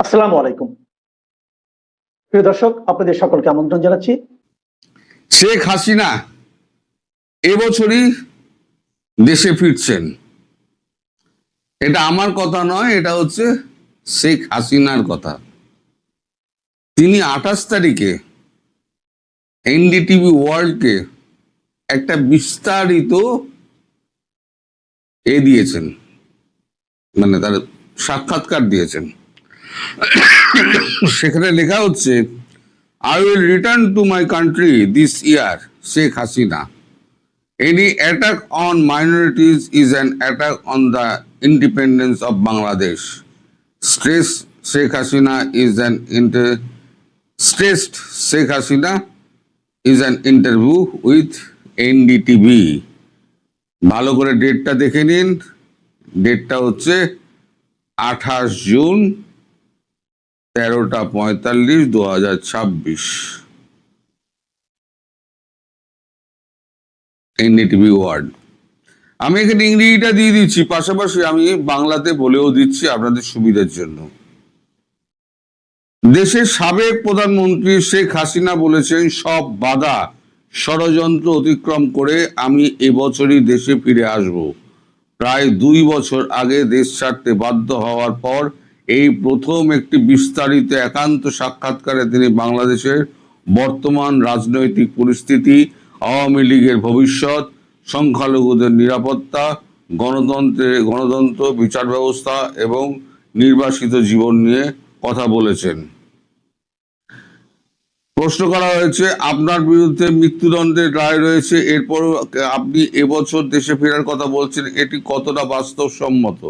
আসসালামু আলাইকুম। প্রিয় দর্শক, আপনাদের সকলকে আমন্ত্রণ জানাচ্ছি। শেখ হাসিনা এবছরই দেশে ফিরছেন। এটা আমার কথা নয়, এটা হচ্ছে শেখ হাসিনার কথা। তিনি 28 তারিখে এনডিটিভি ওয়ার্ল্ডকে একটা বিস্তারিত দিয়েছেন, মানে তার সাক্ষাৎকার দিয়েছেন। সেখানে লেখা হচ্ছে, I will return to my country this year, Sheikh Hasina. Any attack on minorities is an attack on the independence of Bangladesh. Stressed Sheikh Hasina is an interview with NDTV. ভালো করে ডেটটা দেখে নিন। ডেটটা হচ্ছে 28 জুন 13:45 2026। NDTV word. আমি এখানে ইংরেজিটা দিয়ে দিচ্ছি, পাশাপাশি আমি বাংলাতে বলেও দিচ্ছি আপনাদের সুবিধার জন্য। দেশের সাবেক প্রধানমন্ত্রী শেখ হাসিনা বলেছেন, সব বাধা ষড়যন্ত্র অতিক্রম করে আমি এবছরই দেশে ফিরে আসব। প্রায় 2 বছর আগে দেশ ছাড়তে বাধ্য হওয়ার পর এই প্রথম একটি বিস্তারিত একান্ত সাক্ষাৎকারে তিনি বাংলাদেশের বর্তমান রাজনৈতিক পরিস্থিতি, আওয়ামী লীগের ভবিষ্যৎ, সংখ্যালঘুদের নিরাপত্তা, গণতন্ত্র, বিচার ব্যবস্থা এবং নির্বাসিত জীবন নিয়ে কথা বলেছেন। প্রশ্ন করা হয়েছে, আপনার বিরুদ্ধে মৃত্যুদণ্ডের রায় রয়েছে, এরপর আপনি এবছর দেশে ফেরার কথা বলছেন, এটি কতটা বাস্তবসম্মত?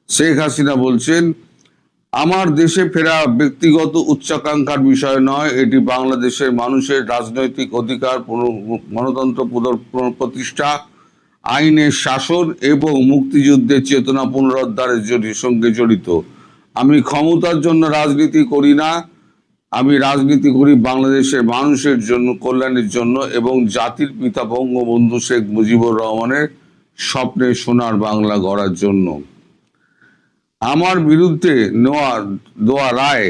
শেখ হাসিনা বলছেন, আমার দেশে ফেরা ব্যক্তিগত উচ্চাকাঙ্ক্ষার বিষয় নয়, এটি বাংলাদেশের মানুষের রাজনৈতিক অধিকার, গণতন্ত্র প্রতিষ্ঠা, আইনের শাসন এবং মুক্তিযুদ্ধের চেতনা পুনরুদ্ধারের সঙ্গে জড়িত। আমি ক্ষমতার জন্য রাজনীতি করি না, আমি রাজনীতি করি বাংলাদেশের মানুষের জন্য, কল্যাণের জন্য এবং জাতির পিতা বঙ্গবন্ধু শেখ মুজিবুর রহমানের স্বপ্নে সোনার বাংলা গড়ার জন্য। আমার বিরুদ্ধে দেওয়া রায়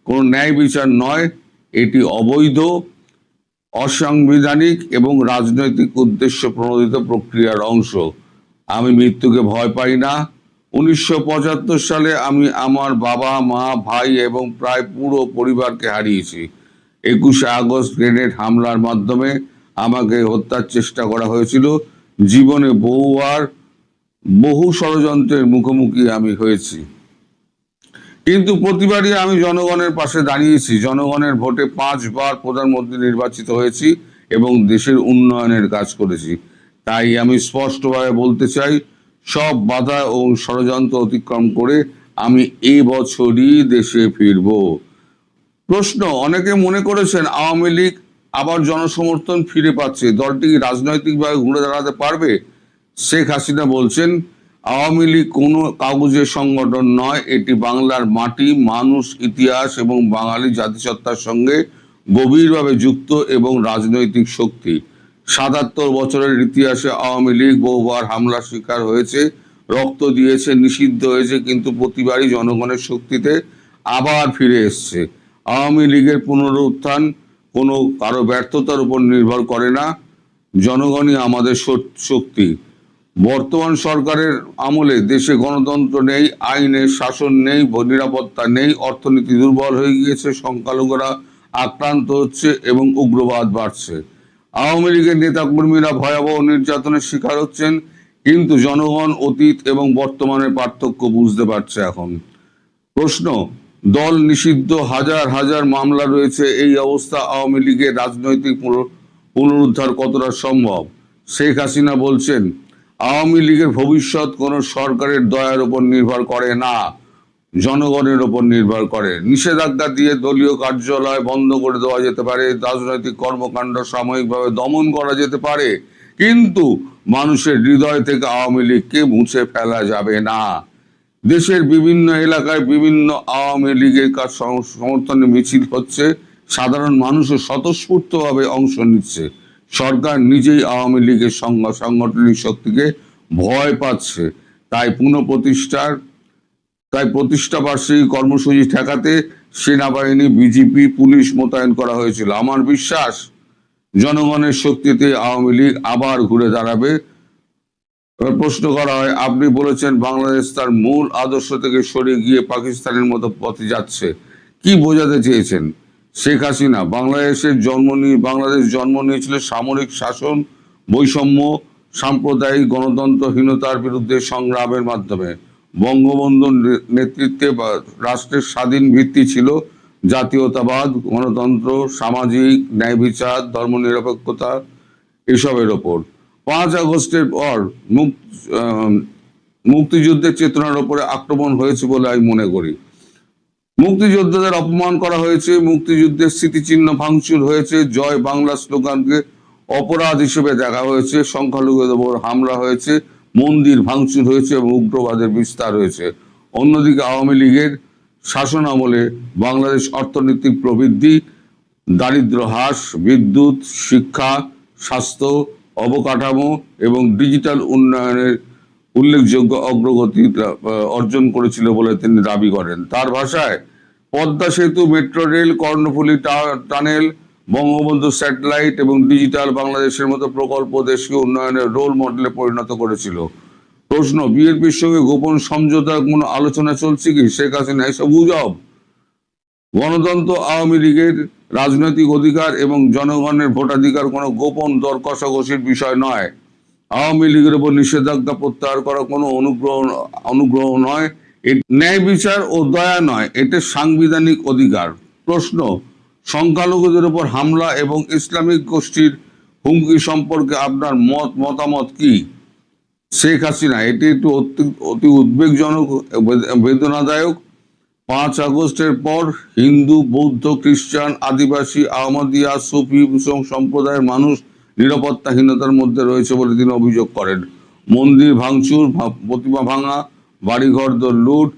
কোনো ন্যায় বিচার নয়, এটি অবৈধ, অসাংবিধানিক এবং রাজনৈতিক উদ্দেশ্য প্রণোদিত প্রক্রিয়ার অংশ। আমি মৃত্যুকে ভয় পাই না। 1975 সালে আমি আমার বাবা, মা, ভাই এবং প্রায় পুরো পরিবারকে হারিয়েছি। 21শে আগস্ট গ্রেনেড হামলার মাধ্যমে আমাকে হত্যার চেষ্টা করা হয়েছিল। জীবনে বহু ষড়যন্ত্রের মুখোমুখি আমি হয়েছি, কিন্তু প্রতিবারই আমি জনগণের পাশে দাঁড়িয়েছি। জনগণের ভোটে 5 বার প্রধানমন্ত্রী নির্বাচিত হয়েছি এবং দেশের উন্নয়নের কাজ করেছি। তাই আমি স্পষ্টভাবে বলতে চাই, সব বাধা ও ষড়যন্ত্র অতিক্রম করে আমি এই বছরই দেশে ফিরব। প্রশ্ন, অনেকে মনে করেছেন আওয়ামী লীগ আবার জনসমর্থন ফিরে পাচ্ছে, দলটি কি রাজনৈতিকভাবে ঘুরে দাঁড়াতে পারবে? শেখ হাসিনা বলছেন, আওয়ামী লীগ কোনো কাগজের সংগঠন নয়, এটি বাংলার মাটি, মানুষ, ইতিহাস এবং বাঙালি জাতিসত্তার সঙ্গে গভীরভাবে যুক্ত এবং রাজনৈতিক শক্তি। 77 বছরের ইতিহাসে আওয়ামী লীগ বহুবার হামলার শিকার হয়েছে, রক্ত দিয়েছে, নিষিদ্ধ হয়েছে, কিন্তু প্রতিবারই জনগণের শক্তিতে আবার ফিরে এসছে। আওয়ামী লীগের পুনরুত্থান কোনো কারো ব্যর্থতার উপর নির্ভর করে না, জনগণই আমাদের শক্তি। বর্তমান সরকারের আমলে দেশে গণতন্ত্র নেই, আইনের শাসন নেই, নিরাপত্তা নেই, অর্থনীতি দুর্বল হয়ে গিয়েছে, সংখ্যালঘুরা আক্রান্ত হচ্ছে এবং উগ্রবাদ বাড়ছে। আওয়ামী লীগের নেতাকর্মীরা ভয়াবহ নির্যাতনের শিকার হচ্ছেন, কিন্তু জনগণ অতীত এবং বর্তমানের পার্থক্য বুঝতে পারছে এখন। প্রশ্ন, দল নিষিদ্ধ, হাজার হাজার মামলা রয়েছে, এই অবস্থা আওয়ামী লীগের রাজনৈতিক পুনরুদ্ধার কতটা সম্ভব? শেখ হাসিনা বলছেন, আওয়ামী লীগের ভবিষ্যৎ কোনো সরকারের দয়ার উপর নির্ভর করে না, জনগণের উপর নির্ভর করে। নিষেধাজ্ঞা দিয়ে দলীয় কার্যালয় বন্ধ করে দেওয়া যেতে পারে, রাজনৈতিক কর্মকাণ্ড সাময়িকভাবে দমন করা যেতে পারে, কিন্তু মানুষের হৃদয় থেকে আওয়ামী লীগকে মুছে ফেলা যাবে না। দেশের বিভিন্ন এলাকায় বিভিন্ন আওয়ামী লীগের সমর্থনে মিছিল হচ্ছে, সাধারণ মানুষও স্বতঃস্ফূর্তভাবে অংশ নিচ্ছে। সরকার নিজেই আওয়ামী লীগের সাংগঠনিক শক্তিকে ভয় পাচ্ছে, তাই পুনঃপ্রতিষ্ঠার তাই প্রতিষ্ঠা বার্ষিকী কর্মসূচি ঠেকাতে সেনাবাহিনী, বিজেপি, পুলিশ মোতায়েন করা হয়েছিল। আমার বিশ্বাস জনগণের শক্তিতে আওয়ামী লীগ আবার ঘুরে দাঁড়াবে। এবার প্রশ্ন করা হয়, আপনি বলেছেন বাংলাদেশ তার মূল আদর্শ থেকে সরে গিয়ে পাকিস্তানের মতো পথে যাচ্ছে, কি বোঝাতে চেয়েছেন? শেখ হাসিনা বাংলাদেশ জন্ম নিয়েছিল সামরিক শাসন, বৈষম্য, সাম্প্রদায়িক গণতন্ত্রহীনতার বিরুদ্ধে সংগ্রামের মাধ্যমে। বঙ্গবন্ধুর নেতৃত্বে রাষ্ট্রের স্বাধীন ভিত্তি ছিল জাতীয়তাবাদ, গণতন্ত্র, সামাজিক ন্যায় বিচার, ধর্মনিরপেক্ষতা, এসবের ওপর। 5 আগস্টের পর মুক্তিযুদ্ধের চেতনার উপরে আক্রমণ হয়েছে বলে আমি মনে করি। মুক্তিযোদ্ধাদের অপমান করা হয়েছে, মুক্তিযুদ্ধের স্মৃতিচিহ্ন ভাঙচুর হয়েছে, জয় বাংলা স্লোগানকে অপরাধ হিসেবে দেখা হয়েছে, সংখ্যালঘুদের উপর হামলা হয়েছে, মন্দির ভাঙচুর হয়েছে এবং উগ্রবাদের বিস্তার হয়েছে। অন্যদিকে আওয়ামী লীগের শাসন আমলে বাংলাদেশ অর্থনৈতিক প্রবৃদ্ধি, দারিদ্র হ্রাস, বিদ্যুৎ, শিক্ষা, স্বাস্থ্য, অবকাঠামো এবং ডিজিটাল উন্নয়নের উল্লেখযোগ্য অগ্রগতি অর্জন করেছিল বলে তিনি দাবি করেন। তার ভাষায়, পদ্মা সেতু, metro rail, Karnaphuli tunnel, Bangabandhu satellite এবং ডিজিটাল বাংলাদেশের মতো প্রকল্প দেশকে উন্নয়নের রোল মডেলে পরিণত করেছিল। প্রশ্ন, বিএনপির সঙ্গে গোপন সমঝোতার কোনো আলোচনা চলছে কি? শেখ হাসিনা, এসব গুজব। গণতন্ত্র, আওয়ামী লীগের রাজনৈতিক অধিকার এবং জনগণের ভোটাধিকার কোনো গোপন দর কষাকষির বিষয় নয়। আওয়ামী লীগের উপর নিষেধাজ্ঞা প্রত্যাহার করা কোনো অনুগ্রহ নয়, ন্যায় বিচার ও দয়া নয়, এটা সাংবিধানিক অধিকার। প্রশ্ন, সংখ্যালঘুদের উপর হামলা এবং ইসলামিক গোষ্ঠীর হুমকি সম্পর্কে আপনার মতামত কি? শেখ হাসিনা, এটি একটু অতি উদ্বেগজনক, বেদনাদায়ক। 5 আগস্টের পর হিন্দু, বৌদ্ধ, খ্রিস্টান, আদিবাসী, আহমদিয়া, সুফি সম্প্রদায়ের মানুষ নিরাপত্তাহীনতার মধ্যে রয়েছে বলে তিনি অভিযোগ করেন। মন্দির ভাঙচুর, প্রতিমা ভাঙা, বাড়িঘর লুট,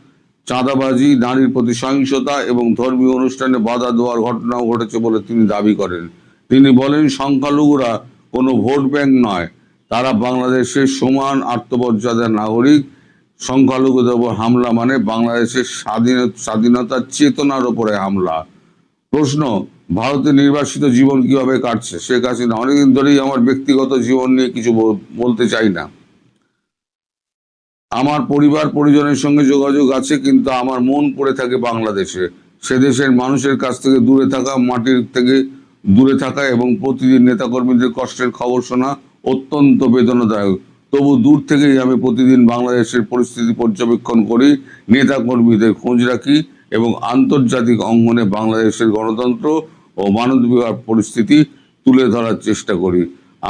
চাঁদাবাজি, নারীর প্রতি সহিংসতা এবং ধর্মীয় অনুষ্ঠানে বাধা দেওয়ার ঘটনাও ঘটেছে বলে তিনি দাবি করেন। তিনি বলেন, সংখ্যালঘুরা কোনো ভোট ব্যাংক নয়, তারা বাংলাদেশের সমান আত্মমর্যাদার নাগরিক। সংখ্যালঘুদের উপর হামলা মানে বাংলাদেশের স্বাধীনতার চেতনার উপরে হামলা। প্রশ্ন, ভারতে নির্বাসিত জীবন কিভাবে কাটছে শেখ হাসিনা? অনেকদিন ধরেই আমার ব্যক্তিগত জীবন নিয়ে কিছু বলতে চাই না। আমার পরিবার পরিজনের সঙ্গে যোগাযোগ আছে, কিন্তু আমার মন পড়ে থাকে বাংলাদেশে। সে দেশের মানুষের কাছ থেকে দূরে থাকা, মাটির থেকে দূরে থাকা এবং প্রতিদিন নেতাকর্মীদের কষ্টের খবর শোনা অত্যন্ত বেদনাদায়ক। তবু দূর থেকেই আমি প্রতিদিন বাংলাদেশের পরিস্থিতি পর্যবেক্ষণ করি, নেতাকর্মীদের খোঁজ রাখি এবং আন্তর্জাতিক অঙ্গনে বাংলাদেশের গণতন্ত্র ও মানবাধিকার পরিস্থিতি তুলে ধরার চেষ্টা করি।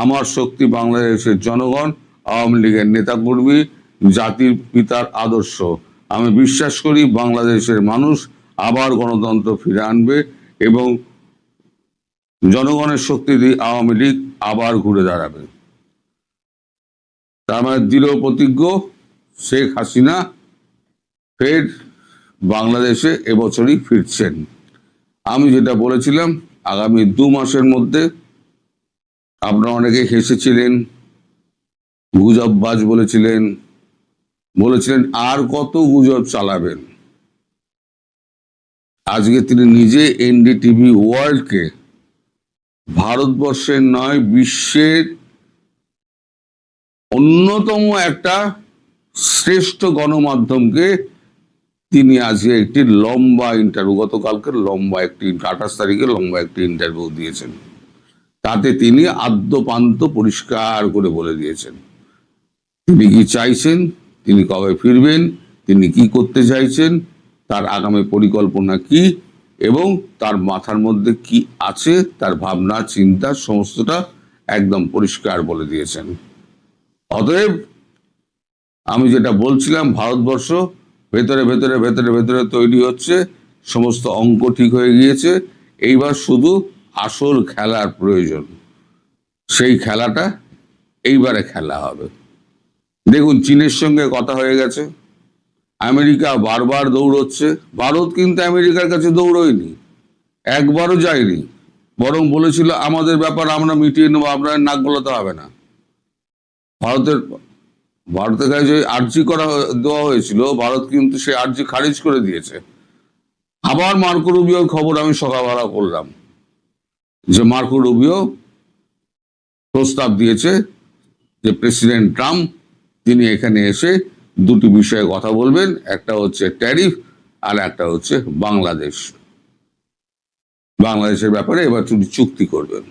আমার শক্তি বাংলাদেশের জনগণ, আওয়ামী লীগের নেতাকর্মী, জাতির পিতার আদর্শ। আমি বিশ্বাস করি বাংলাদেশের মানুষ আবার গণতন্ত্র ফিরে আনবে এবং জনগণের শক্তি দিয়ে আওয়ামী লীগ আবার ঘুরে দাঁড়াবে। তার মানে দৃঢ় প্রতিজ্ঞ শেখ হাসিনা ফের বাংলাদেশে এবছরই ফিরছেন। আমি যেটা বলেছিলাম, আগামী 2 মাসের মধ্যে, আপনারা অনেকে হেসেছিলেন, গুজববাজ বলেছিলেন আর কত গুজব চালাবেন। আজকে তিনি নিজে এনডিটিভি ওয়ার্ল্ডকে ভারতবর্ষের নয়, বিশ্বের অন্যতম একটা শ্রেষ্ঠ গণমাধ্যমকে তিনি আজকে একটি লম্বা ইন্টারভিউ, গতকালকের লম্বা একটি 28 তারিখে লম্বা একটি ইন্টারভিউ দিয়েছেন। তাতে তিনি আদ্যপান্ত পরিষ্কার করে বলে দিয়েছেন তিনি কি চাইছেন, তিনি কবে ফিরবেন, তিনি কি করতে চাইছেন, তার আগামী পরিকল্পনা কি এবং তার মাথার মধ্যে কি আছে, তার ভাবনা চিন্তা সমস্তটা একদম পরিষ্কার বলে দিয়েছেন। অতএব আমি যেটা বলছিলাম, ভারতবর্ষ ভেতরে ভেতরে ভেতরে ভেতরে তৈরি হচ্ছে, সমস্ত অঙ্ক ঠিক হয়ে গিয়েছে, এইবার শুধু আসল খেলার প্রয়োজন। সেই খেলাটা এইবারে খেলা হবে। দেখুন, চীনের সঙ্গে কথা হয়ে গেছে, আমেরিকা বারবার দৌড়চ্ছে, ভারত কিন্তু আমেরিকার কাছে দৌড়য়নি, একবারও যায়নি, বরং বলেছিল আমাদের ব্যাপার আমরা মিটিয়ে নেবো, আপনার নাক গলাতে হবে না। ভারতের ভারতের কাছে যে আর্জি দেওয়া হয়েছিল, ভারত কিন্তু সেই আর্জি খারিজ করে দিয়েছে। আবার মার্কো রুবিওর খবর আমি সকালবেলা করলাম যে মার্কো রুবিও প্রস্তাব দিয়েছে যে প্রেসিডেন্ট ট্রাম্প তিনি এখানে এসে দুটি বিষয়ে কথা বলবেন, একটা হচ্ছে ট্যারিফ আর একটা হচ্ছে বাংলাদেশের ব্যাপারে এবার তিনি চুক্তি করবেন।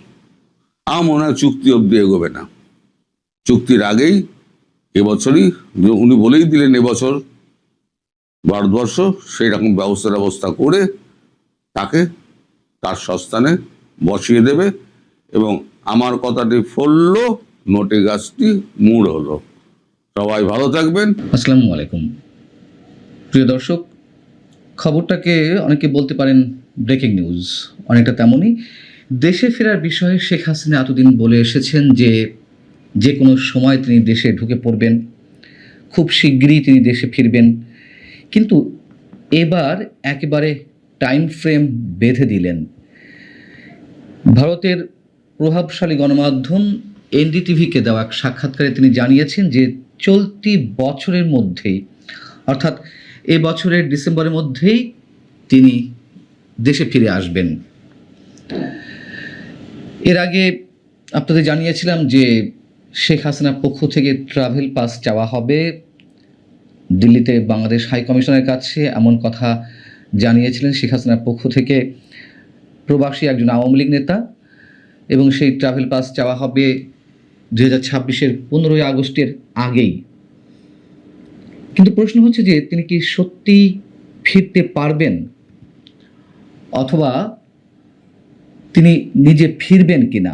আমার মনে হয় চুক্তি অব্দি এগোবে না, চুক্তির আগেই এবছরই উনি বলেই দিলেন এবছর ভারতবর্ষ সেই রকম ব্যবস্থা করে তাকে তার সস্থানে বসিয়ে দেবে, এবং আমার কথাটি ফললো, নোটে গাছটি মূড় হলো। সবাই ভালো থাকবেন। আসসালামু আলাইকুম প্রিয় দর্শক, খবরটাকে অনেকে বলতে পারেন ব্রেকিং নিউজ, অনেকটা তেমনই। দেশে ফেরার বিষয়ে শেখ হাসিনা এতদিন বলে এসেছেন যে যে কোনো সময় তিনি দেশে ঢুকে পড়বেন, খুব শিগগিরই তিনি দেশে ফিরবেন। কিন্তু এবার একেবারে টাইম ফ্রেম বেঁধে দিলেন। ভারতের প্রভাবশালী গণমাধ্যম এনডিটিভিকে দেওয়া এক সাক্ষাৎকারে তিনি জানিয়েছেন যে চলতি বছরের মধ্যেই, অর্থাৎ এ বছরের ডিসেম্বরের মধ্যেই তিনি দেশে ফিরে আসবেন। এর আগে আপনাদের জানিয়েছিলাম যে শেখ হাসিনার পক্ষ থেকে ট্রাভেল পাস চাওয়া হবে দিল্লিতে বাংলাদেশ হাই কমিশনের কাছে, এমন কথা জানিয়েছিলেন শেখ হাসিনার পক্ষ থেকে প্রবাসী একজন আওয়ামী লীগ নেতা, এবং সেই ট্রাভেল পাস চাওয়া হবে 2026-এর 15ই আগস্টের আগেই। কিন্তু প্রশ্ন হচ্ছে যে তিনি কি সত্যি ফিরতে পারবেন, অথবা তিনি নিজে ফিরবেন কিনা,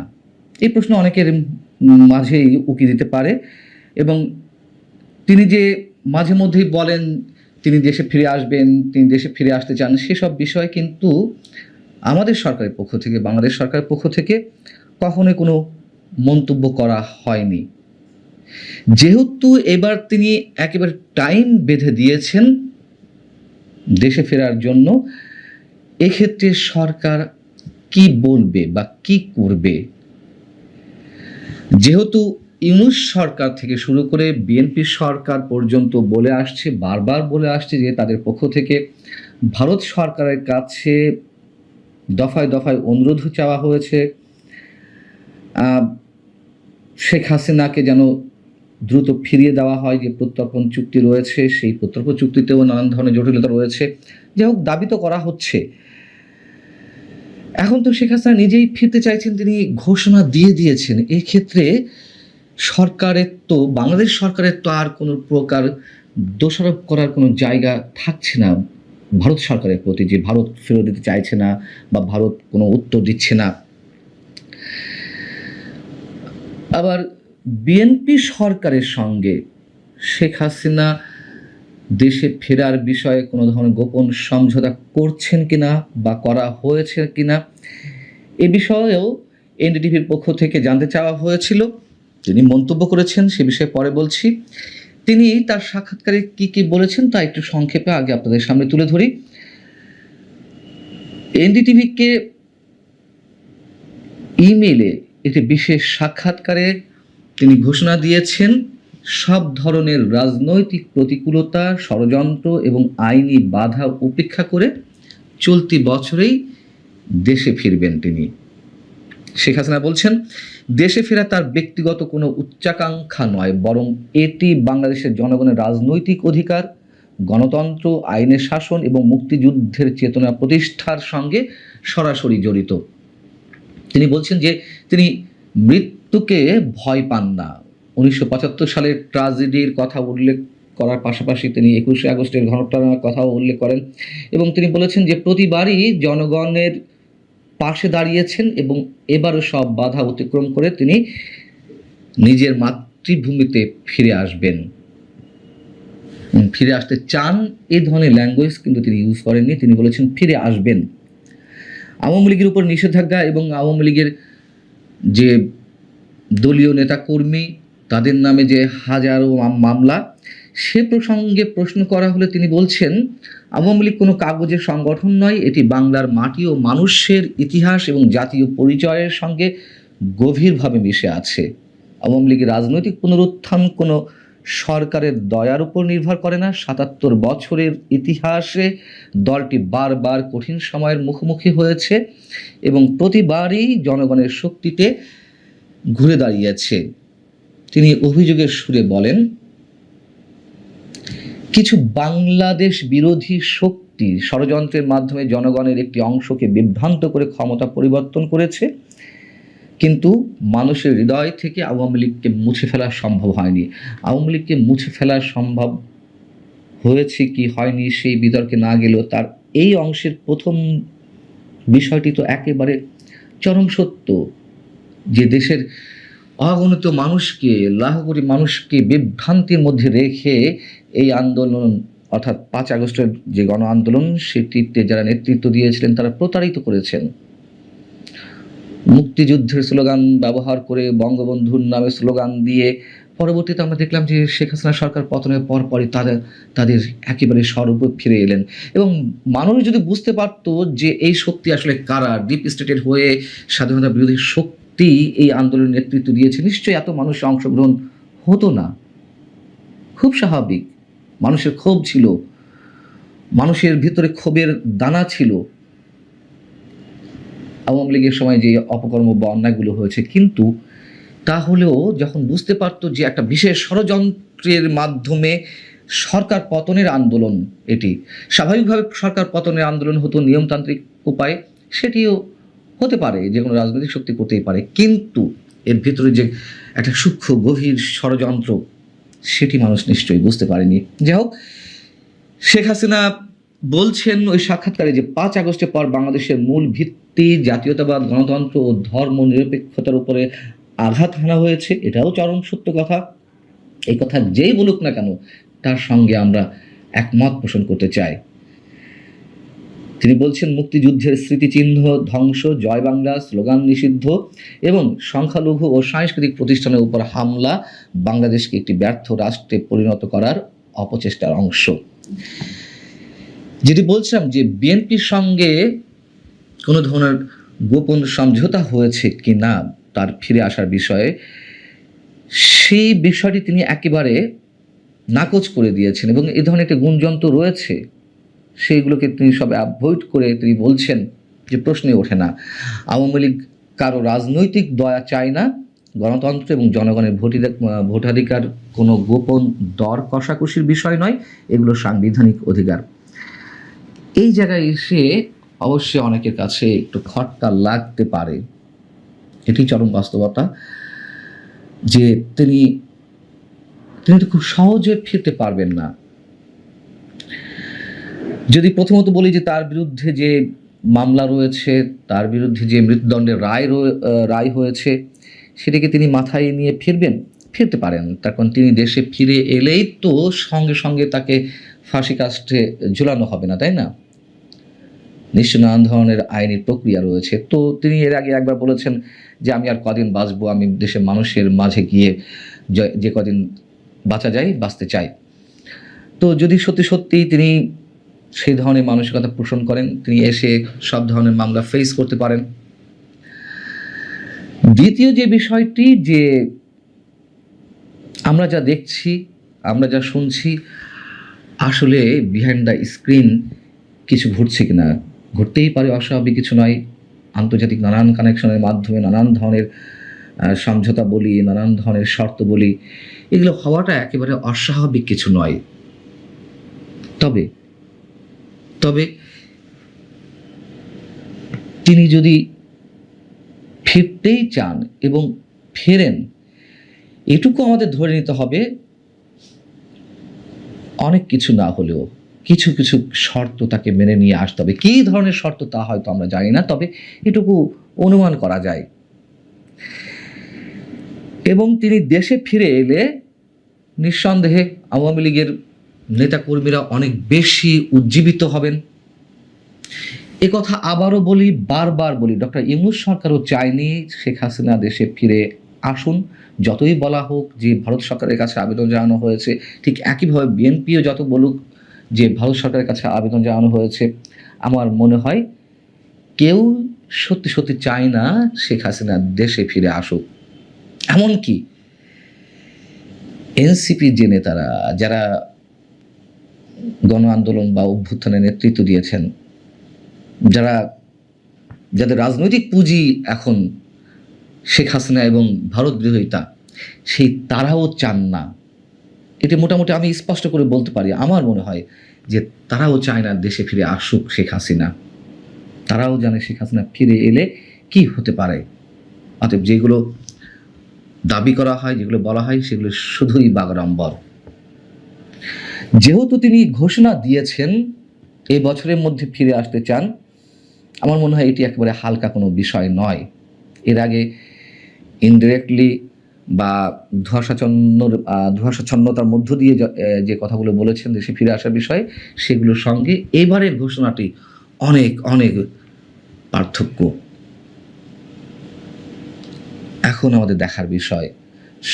এই প্রশ্ন অনেকের মাঝেই উকি দিতে পারে। এবং তিনি যে মাঝে মধ্যেই বলেন তিনি দেশে ফিরে আসবেন, তিনি দেশে ফিরে আসতে চান, সেসব বিষয় কিন্তু আমাদের সরকারের পক্ষ থেকে, বাংলাদেশ সরকারের পক্ষ থেকে কখনোই কোনো মন্তব্য করা হয়নি। যেহেতু এবার তিনি একেবারে টাইম বেঁধে দিয়েছেন দেশে ফেরার জন্য, এক্ষেত্রে সরকার কি বলবে বা কি করবে? যেহেতু ইউনূস সরকার থেকে শুরু করে বিএনপি সরকার পর্যন্ত বলে আসছে, বারবার বলে আসছে যে তাদের পক্ষ থেকে ভারত সরকারের কাছে দফায় দফায় অনুরোধ চাওয়া হয়েছে শেখ হাসিনাকে যেন দ্রুত ফিরিয়ে দেওয়া হয়। যে প্রত্যর্পণ চুক্তি রয়েছে, সেই প্রত্যর্পণ চুক্তিতেও নানান ধরনের জটিলতা রয়েছে। যাই হোক, দাবি তো করা হচ্ছে। এখন তো শেখ হাসিনা নিজেই ফিরতে চাইছেন, তিনি ঘোষণা দিয়ে দিয়েছেন। এই ক্ষেত্রে সরকারের তো, বাংলাদেশ সরকারের তো আর কোনো প্রকার দোষারোপ করার কোনো জায়গা থাকছে না ভারত সরকারের প্রতি, যে ভারত ফেরত দিতে চাইছে না বা ভারত কোনো উত্তর দিচ্ছে না। আবার বিএনপি সরকারের সঙ্গে শেখ হাসিনা দেশে ফেরার বিষয়ে কোনো ধরনের গোপন সমঝোতা করছেন কিনা বা করা হয়েছে কিনা, এ বিষয়েও এনডিটিভির পক্ষ থেকে জানতে চাওয়া হয়েছিল। তিনি মন্তব্য করেছেন, সে বিষয়ে পরে বলছি। তিনি তার সাক্ষাৎকারে কি কি বলেছেন তা একটু সংক্ষেপে আগে আপনাদের সামনে তুলে ধরি। এনডিটিভিকে ইমেইলে একটি বিশেষ সাক্ষাৎকারে তিনি ঘোষণা দিয়েছেন সব ধরনের রাজনৈতিক প্রতিকূলতা, ষড়যন্ত্র এবং আইনি বাধা উপেক্ষা করে চলতি বছরেই দেশে ফিরবেন তিনি। শেখ হাসিনা বলছেন, দেশে ফেরা তার ব্যক্তিগত কোনো উচ্চাকাঙ্ক্ষা নয়, বরং এটি বাংলাদেশের জনগণের রাজনৈতিক অধিকার, গণতন্ত্র, আইনের শাসন এবং মুক্তিযুদ্ধের চেতনা প্রতিষ্ঠার সঙ্গে সরাসরি জড়িত। তিনি বলছেন যে তিনি মৃত্যুকে ভয় পান না। 1975 সালের ট্র্যাজেডির কথা উল্লেখ করার পাশাপাশি তিনি 21শে আগস্টের ঘটনার কথাও উল্লেখ করেন, এবং তিনি বলেছেন যে প্রতিবারই জনগণের পাশে দাঁড়িয়েছেন এবং এবারও সব বাধা অতিক্রম করে তিনি নিজের মাতৃভূমিতে ফিরে আসবেন, ফিরে আসতে চান। এই ধরনের ল্যাঙ্গুয়েজ কিন্তু তিনি ইউজ করেননি, তিনি বলেছেন ফিরে আসবেন। আওয়ামী লীগের উপর নিষেধাজ্ঞা এবং আওয়ামী লীগের যে দলীয় নেতাকর্মী, তাদের নামে যে হাজারো মামলা, সে প্রসঙ্গে প্রশ্ন করা হলে তিনি বলছেন, আওয়ামী লীগ কোনো কাগজের সংগঠন নয়, এটি বাংলার মাটি ও মানুষের ইতিহাস এবং জাতীয় পরিচয়ের সঙ্গে গভীরভাবে মিশে আছে। আওয়ামী লীগের রাজনৈতিক পুনরুত্থান কোনো সরকারের দয়ার উপর নির্ভর করে না। ৭৭ বছরের ইতিহাসে দলটি বারবার কঠিন সময়ের মুখোমুখি হয়েছে এবং প্রতিবারই জনগণের শক্তিতে ঘুরে দাঁড়িয়েছে। তিনি অভিযোগের সুরে বলেন, কিছু বাংলাদেশ বিরোধী শক্তি ষড়যন্ত্রের মাধ্যমে জনগণের একটি অংশকে বিভ্রান্ত করে ক্ষমতা পরিবর্তন করেছে, কিন্তু মানুষের হৃদয় থেকে আওয়ামী লীগকে মুছে ফেলা সম্ভব হয়নি। আওয়ামী লীগকে মুছে ফেলা সম্ভব হয়েছে কি হয়নি সেই বিতর্কে না গেলেও তার এই অংশের প্রথম বিষয়টি তো একেবারে চরম সত্য, যে দেশের অগণিত মানুষকে, লাখ কোটি মানুষকে বিভ্রান্তির মধ্যে রেখে এই আন্দোলন অর্থাৎ 5 আগস্টের যে গণ আন্দোলন সেটিতে যারা নেতৃত্ব দিয়েছিলেন তারা প্রতারিত করেছেন। মুক্তিযুদ্ধের স্লোগান ব্যবহার করে, বঙ্গবন্ধুর নামে স্লোগান দিয়ে পরবর্তীতে আমরা দেখলাম যে শেখ হাসিনা সরকার পতনের পরপরই তাদের একেবারে স্বরূপে ফিরে এলেন। এবং মানুষ যদি বুঝতে পারত যে এই শক্তি আসলে কারা, ডিপ স্টেটের হয়ে স্বাধীনতা বিরোধী শক্তি এই আন্দোলনের নেতৃত্ব দিয়েছে, নিশ্চয়ই এত মানুষের অংশগ্রহণ হতো না। খুব স্বাভাবিক, মানুষের ক্ষোভ ছিল, মানুষের ভিতরে ক্ষোভের দানা ছিল আওয়ামী লীগের সময় যে অপকর্ম বা অন্যায়গুলো হয়েছে। কিন্তু তাহলেও যখন বুঝতে পারতো যে একটা বিশেষ ষড়যন্ত্রের মাধ্যমে সরকার পতনের আন্দোলন, এটি স্বাভাবিকভাবে সরকার পতনের আন্দোলন হতো নিয়মতান্ত্রিক উপায়ে, সেটিও হতে পারে, যে কোনো রাজনৈতিক শক্তি করতেই পারে, কিন্তু এর ভিতরে যে একটা সূক্ষ্ম গভীর ষড়যন্ত্র সেটি মানুষ নিশ্চয়ই বুঝতে পারেনি। যাই হোক, শেখ হাসিনা বলছেন ওই সাক্ষাৎকারে যে 5 আগস্টের পর বাংলাদেশের মূল ভিত্তি জাতীয়তাবাদ, গণতন্ত্র ও ধর্ম নিরপেক্ষতার উপরে আঘাত হানা হয়েছে। এটাও চরম সত্য কথা। এই কথা যেই বলুক না কেন তার সঙ্গে আমরা একমত পোষণ করতে চাই। তিনি বলছেন, মুক্তিযুদ্ধের স্মৃতিচিহ্ন ধ্বংস, জয় বাংলা স্লোগান নিষিদ্ধ এবং সংখ্যালঘু ও সাংস্কৃতিক প্রতিষ্ঠানের উপর হামলা বাংলাদেশকে একটি ব্যর্থ রাষ্ট্রে পরিণত করার অপচেষ্টার অংশ। যেটি বলছিলাম যে বিএনপির সঙ্গে কোনো ধরনের গোপন সমঝোতা হয়েছে কি না তার ফিরে আসার বিষয়ে, সেই বিষয়টি তিনি একেবারে নাকচ করে দিয়েছেন এবং এই ধরনের একটা গুঞ্জন তো রয়েছে, সেইগুলোকে তিনি সব অ্যাভয়েড করে তিনি বলছেন যে প্রশ্নই ওঠে না। আওয়ামী লীগ কারো রাজনৈতিক দয়া চায় না, গণতন্ত্র এবং জনগণের ভোটাধিকার কোনো গোপন দর কষাকষির বিষয় নয়, এগুলো সাংবিধানিক অধিকার। এই জায়গায় এসে অবশ্যই অনেকের কাছে একটু খটকা লাগতে পারে, এটি চরম বাস্তবতা, যে তিনি তো খুব সহজে ফিরতে পারবেন না। যদি প্রথমত বলি যে তার বিরুদ্ধে যে মামলা রয়েছে, তার বিরুদ্ধে যে মৃত্যুদণ্ডের রায় হয়েছে, সেটাকে তিনি মাথায় নিয়ে ফিরতে পারেন। তার কারণ তিনি দেশে ফিরে এলেই তো সঙ্গে সঙ্গে তাকে ফাঁসি কাস্টে ঝুলানো হবে না, তাই না? নিশ্চয় নানান ধরনের আইনি প্রক্রিয়া রয়েছে। তো তিনি এর আগে একবার বলেছেন যে আমি আর কদিন বাঁচবো, আমি দেশের মানুষের মাঝে গিয়ে যে কদিন বাঁচা যায় বাঁচতে চাই। তো যদি সত্যি সত্যি তিনি সেই ধরনের মানসিকতা পোষণ করেন, তিনি এসে সব ধরনের মামলা ফেস করতে পারেন। দ্বিতীয় যে বিষয়টি, যে আমরা যা দেখছি, আমরা যা শুনছি, আসলে বিহাইন্ড দ্য স্ক্রিন কিছু ঘটছে কিনা, ঘটতেই পারে, অস্বাভাবিক কিছু নয়। আন্তর্জাতিক নানান কানেকশনের মাধ্যমে নানান ধরনের সমঝোতা বলি, নানান ধরনের শর্ত বলি, এগুলো হওয়াটা একেবারে অস্বাভাবিক কিছু নয়। তবে তিনি যদি ফিরতেই চান এবং ফেরেন, এটুকু আমাদের ধরে নিতে হবে, অনেক কিছু না হলেও কিছু কিছু শর্ত তাকে মেনে নিয়ে আসতে হবে। কী ধরনের শর্ত তা হয়তো আমরা জানি না, তবে এটুকু অনুমান করা যায়। এবং তিনি দেশে ফিরে এলে নিঃসন্দেহে আওয়ামী লীগের নেতাকর্মীরা অনেক বেশি উজ্জীবিত হবেন। একথা আবারও বলি, বারবার বলি, ডক্টর ইউনূস সরকারও চায়নি শেখ হাসিনা দেশে ফিরে আসুন। যতই বলা হোক যে ভারত সরকারের কাছে আবেদন জানানো হয়েছে, ঠিক একইভাবে বিএনপিও যত বলুক যে ভারত সরকারের কাছে আবেদন জানানো হয়েছে, আমার মনে হয় কেউ সত্যি সত্যি চায় না শেখ হাসিনা দেশে ফিরে আসুক। এমনকি এনসিপি যে নেতারা যারা গণ আন্দোলন বা অভ্যুত্থানের নেতৃত্ব দিয়েছেন, যাদের রাজনৈতিক পুঁজি এখন শেখ হাসিনা এবং ভারত বিরোধিতা, সেই তারাও চান না। এটি মোটামুটি আমি স্পষ্ট করে বলতে পারি, আমার মনে হয় যে তারাও চায় না দেশে ফিরে আসুক শেখ হাসিনা। তারাও জানে শেখ হাসিনা ফিরে এলে কি হতে পারে। অতএব যেগুলো দাবি করা হয়, যেগুলো বলা হয়, সেগুলো শুধুই বাগাড়ম্বর। যেহেতু তিনি ঘোষণা দিয়েছেন এই বছরের মধ্যে ফিরে আসতে চান, আমার মনে হয় এটি একেবারে হালকা কোনো বিষয় নয়। এর আগে ইনডিরেক্টলি বা ধোঁয়াশাচ্ছন্নতার মধ্য দিয়ে যে কথাগুলো বলেছেন দেশে ফিরে আসার বিষয়ে, সেগুলোর সঙ্গে এবারের ঘোষণাটি অনেক অনেক পার্থক্য। এখন আমাদের দেখার বিষয়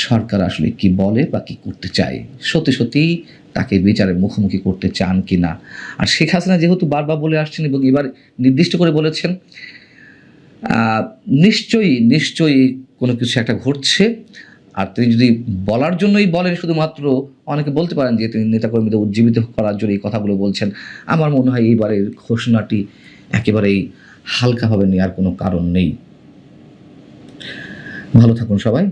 সরকার আসলে কি বলে বা কি করতে চায়, সত্যি সত্যি তাকে বিচারের মুখোমুখি করতে চান কি না। আর শেখ হাসিনা যেহেতু বারবার বলে আসছেন এবং এবার নির্দিষ্ট করে বলেছেন, নিশ্চয়ই নিশ্চয়ই কোনো কিছু একটা ঘটছে। আর তিনি যদি বলার জন্যই বলেন শুধুমাত্র, অনেকে বলতে পারেন যে তিনি নেতাকর্মীদের উজ্জীবিত করার জন্য এই কথাগুলো বলছেন। আমার মনে হয় এইবারের ঘোষণাটি একেবারেই হালকাভাবে নেওয়ার কোনো কারণ নেই। ভালো থাকুন সবাই।